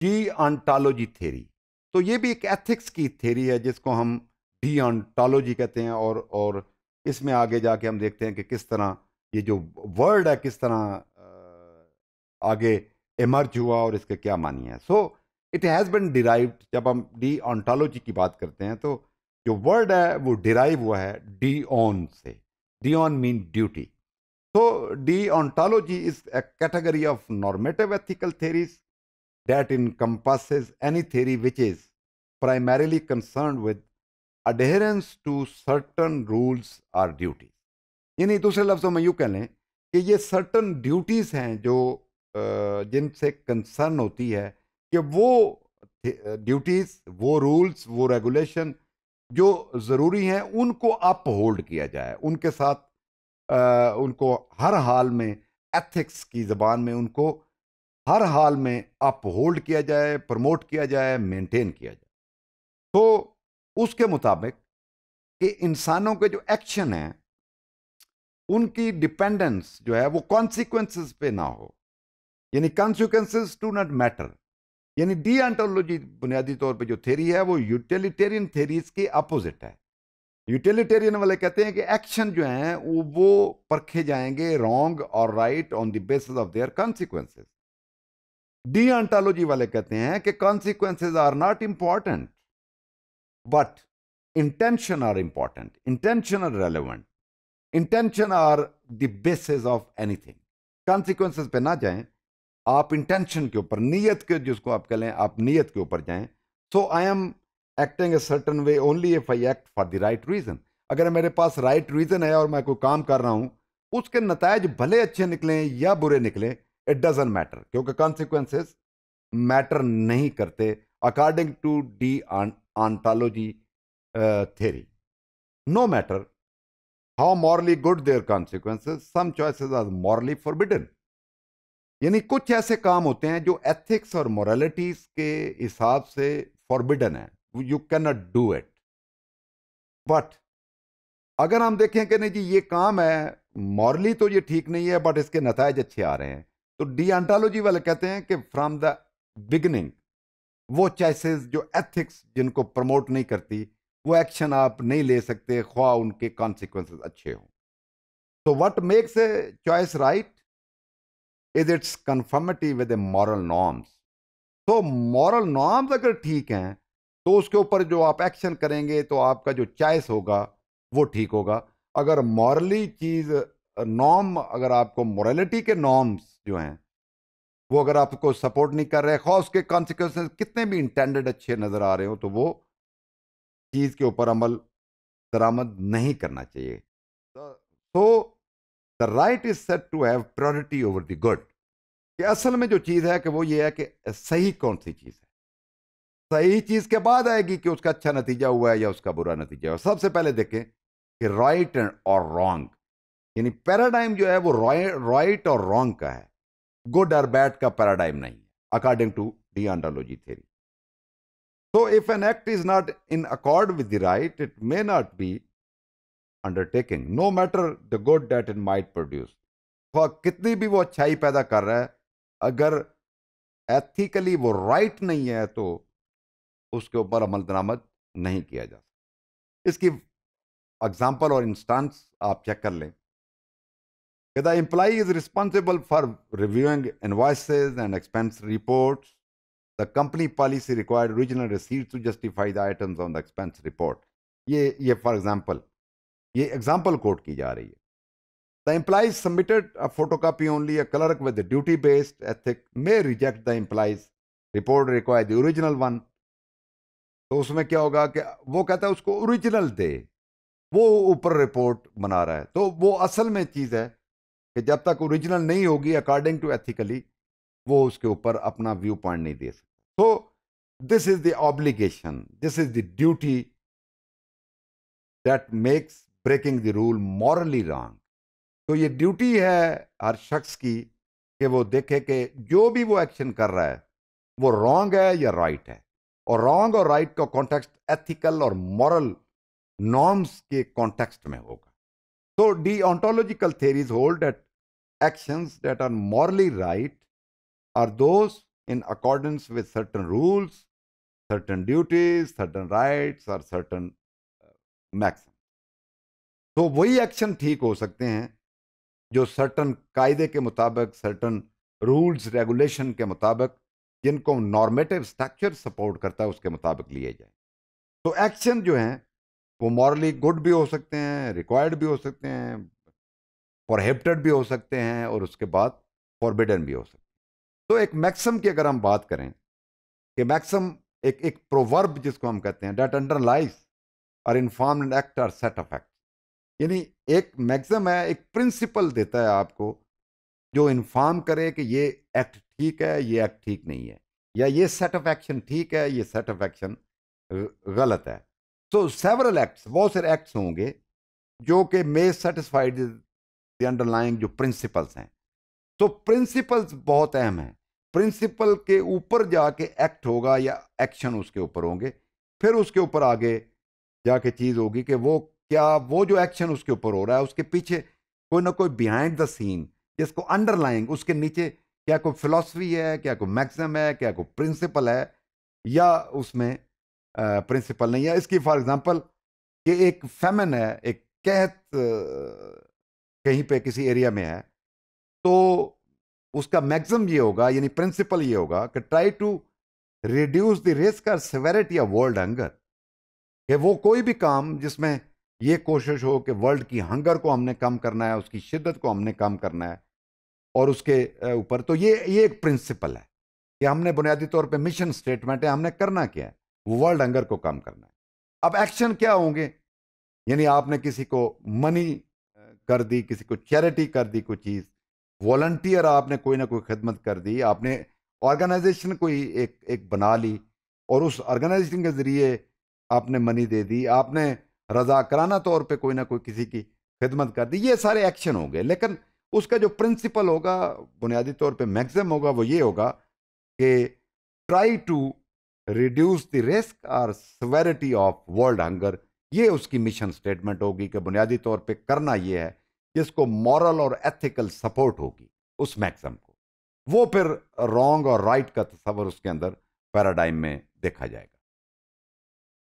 डीऑन्टोलॉजी theory. तो ये भी एक एथिक्स की थ्योरी है जिसको हम डीऑन्टोलॉजी कहते हैं। और इसमें आगे जाके हम देखते हैं कि किस तरह ये जो वर्ड है किस तरह आगे इमर्ज हुआ और इसके क्या मानी है। So it has been derived. जब हम डीऑन्टोलॉजी की बात करते हैं तो जो वर्ड है वो डिराइव हुआ है डीऑन से। Deon mean duty. So, deontology is a category of normative ethical theories that encompasses any theory which is primarily concerned with adherence to certain rules or duties। यानी दूसरे लफ्जों में यूं कह लें कि ये सर्टन ड्यूटीज हैं जो जिनसे कंसर्न होती है कि वो ड्यूटीज, वो रूल्स, वो रेगुलेशन जो ज़रूरी हैं उनको अप होल्ड किया जाए, उनके साथ उनको हर हाल में, एथिक्स की ज़बान में, उनको हर हाल में अप होल्ड किया जाए, प्रमोट किया जाए, मेंटेन किया जाए। तो उसके मुताबिक कि इंसानों के जो एक्शन हैं उनकी डिपेंडेंस जो है वो कॉन्सिक्वेंसेस पे ना हो। यानी कॉन्सिक्वेंसेस डू नॉट मैटर। यानी डीऑन्टोलॉजी बुनियादी तौर पे जो थ्योरी है वो यूटिलिटेरियन थ्योरीज के अपोजिट है। यूटिलिटेरियन वाले कहते हैं कि एक्शन जो हैं वो परखे जाएंगे रॉन्ग और right on the basis of their consequences. Deontology वाले कहते हैं कि consequences are not important but intention are important, intention are relevant, intention are the basis of anything. Consequences पे ना जाएं, आप इंटेंशन के ऊपर, नीयत के, जिसको आप कह लें, आप नीयत के ऊपर जाएं। So I am acting a certain way only if I act for the right reason. अगर मेरे पास राइट रीजन है और मैं कोई काम कर रहा हूं, उसके नतायज भले अच्छे निकलें या बुरे निकलें, इट डजेंट मैटर, क्योंकि कॉन्सिक्वेंसेस मैटर नहीं करते according to the deontology theory. No matter how morally good their consequences, some choices are morally forbidden। यानी कुछ ऐसे काम होते हैं जो एथिक्स और मोरालिटीज के हिसाब से फॉरबिडन है, you can not do it. But अगर हम देखें कि नहीं जी ये काम है, मॉरली तो ये ठीक नहीं है बट इसके नतायज अच्छे आ रहे हैं, तो डिऑन्टोलॉजी वाले कहते हैं कि फ्रॉम द बिगिनिंग वो चॉइसेस जो एथिक्स जिनको प्रमोट नहीं करती, वो एक्शन आप नहीं ले सकते ख्वाह उनके कॉन्सिक्वेंसेस अच्छे हों। तो what makes a choice right is it's conformity with A moral norms. तो मॉरल नॉर्म्स अगर ठीक हैं तो उसके ऊपर जो आप एक्शन करेंगे तो आपका जो चॉइस होगा वो ठीक होगा। अगर मॉरली चीज, नॉर्म, अगर आपको मोरालिटी के नॉर्म्स जो हैं वो अगर आपको सपोर्ट नहीं कर रहे, खा उसके कॉन्सिक्वेंसेस कितने भी इंटेंडेड अच्छे नजर आ रहे हो, तो वो चीज के ऊपर अमल दरामद नहीं करना चाहिए। तो the right is said to have priority over the good. कि असल में जो चीज है कि वो ये है कि सही कौन सी चीज है, सही चीज के बाद आएगी कि उसका अच्छा नतीजा हुआ है या उसका बुरा नतीजा हुआ। सबसे पहले देखें कि राइट और रॉन्ग, यानी पैराडाइम जो है वो राइट और रॉन्ग का है, गुड और बैड का पैराडाइम नहीं है according to deontology theory. So if an act is not in accord with the right, it may not be undertaking, no matter the good that it might produce। वह कितनी भी वो अच्छाई पैदा कर रहा है, अगर एथिकली वो राइट नहीं है तो उसके ऊपर अमल दरामद नहीं किया जा सकता। इसकी एग्जाम्पल और इंस्टांस आप चेक कर लें कि the employee is responsible for reviewing invoices and expense reports. The company policy required original receipts to justify the items on the expense report। ये फॉर एग्जाम्पल, ये एग्जाम्पल कोट की जा रही है। The employees submitted a photocopy only, a clerk with the duty based ethic may reject the employees report, require the original one। तो उसमें क्या होगा कि वो कहता है उसको ओरिजिनल दे, वो ऊपर रिपोर्ट बना रहा है, तो वो असल में चीज है कि जब तक ओरिजिनल नहीं होगी अकॉर्डिंग टू एथिकली, वो उसके ऊपर अपना व्यू पॉइंट नहीं दे सकता। So this is the obligation, this is the duty that makes breaking the rule morally wrong। तो ये ड्यूटी है हर शख्स की कि वो देखे कि जो भी वो एक्शन कर रहा है वो रॉन्ग है या राइट है, और रॉन्ग और राइट का कॉन्टेक्स्ट एथिकल और मॉरल नॉर्म्स के कॉन्टेक्स्ट में होगा। तो deontological theories hold that actions that are morally right are those in accordance with certain rules, certain duties, certain rights और certain maxims. तो वही एक्शन ठीक हो सकते हैं जो सर्टन कायदे के मुताबिक, सर्टन रूल्स रेगुलेशन के मुताबिक, जिनको नॉर्मेटिव स्ट्रक्चर सपोर्ट करता है उसके मुताबिक लिए जाए. तो एक्शन जो हैं वो मॉरली गुड भी हो सकते हैं, रिक्वायर्ड भी हो सकते हैं, प्रोहिबिटेड भी हो सकते हैं और उसके बाद फॉरबिडन भी हो सकते हैं. तो एक मैक्सिम की अगर हम बात करें कि मैक्सिम एक एक प्रोवर्ब जिसको हम कहते हैं, दैट अंडरलाइज और इन्फॉर्म्ड एक्ट और सेट ऑफ एक्ट, यानी एक मैक्सिम है, एक प्रिंसिपल देता है आपको जो इन्फॉर्म करे कि ये एक्ट ठीक है, ये एक्ट ठीक नहीं है, या ये सेट ऑफ एक्शन ठीक है, ये सेट ऑफ एक्शन गलत है. तो सेवरल एक्ट्स, बहुत सारे एक्ट्स होंगे जो कि मे सेटिस्फाइड द अंडरलाइंग जो प्रिंसिपल्स हैं. तो प्रिंसिपल्स बहुत अहम हैं. प्रिंसिपल के ऊपर जाके एक्ट होगा या एक्शन उसके ऊपर होंगे, फिर उसके ऊपर आगे जाके चीज होगी कि वो क्या, वो जो एक्शन उसके ऊपर हो रहा है उसके पीछे कोई ना कोई बिहाइंड द सीन, जिसको अंडरलाइंग, उसके नीचे क्या कोई फिलॉसफी है, क्या कोई मैक्सिम है, क्या कोई प्रिंसिपल है, या उसमें प्रिंसिपल नहीं है. इसकी फॉर एग्जांपल कि एक फेमन है, एक कहत कहीं पे किसी एरिया में है, तो उसका मैक्सिम ये होगा, यानी प्रिंसिपल ये होगा कि try to reduce the risk और सेवेरिटी ऑफ वर्ल्ड हंगर, कि वो कोई भी काम जिसमें ये कोशिश हो कि वर्ल्ड की हंगर को हमने कम करना है, उसकी शिद्दत को हमने कम करना है, और उसके ऊपर तो ये एक प्रिंसिपल है कि हमने बुनियादी तौर पे मिशन स्टेटमेंट है, हमने करना क्या है, वो वर्ल्ड हंगर को कम करना है. अब एक्शन क्या होंगे, यानी आपने किसी को मनी कर दी, किसी को चैरिटी कर दी, कोई चीज़ वॉलंटियर, आपने कोई ना कोई खिदमत कर दी, आपने ऑर्गेनाइजेशन कोई एक एक बना ली और उस ऑर्गेनाइजेशन के ज़रिए आपने मनी दे दी, आपने रजाकाराना तौर पे कोई ना कोई किसी की खिदमत कर दी, ये सारे एक्शन हो गए. लेकिन उसका जो प्रिंसिपल होगा, बुनियादी तौर पे मैक्सिमम होगा, वो ये होगा कि try to reduce the risk और सेवेरिटी ऑफ वर्ल्ड हंगर. ये उसकी मिशन स्टेटमेंट होगी कि बुनियादी तौर पे करना ये है जिसको मॉरल और एथिकल सपोर्ट होगी उस मैक्सिम को. वो फिर रॉन्ग और राइट का तस्वर उसके अंदर पैराडाइम में देखा जाएगा.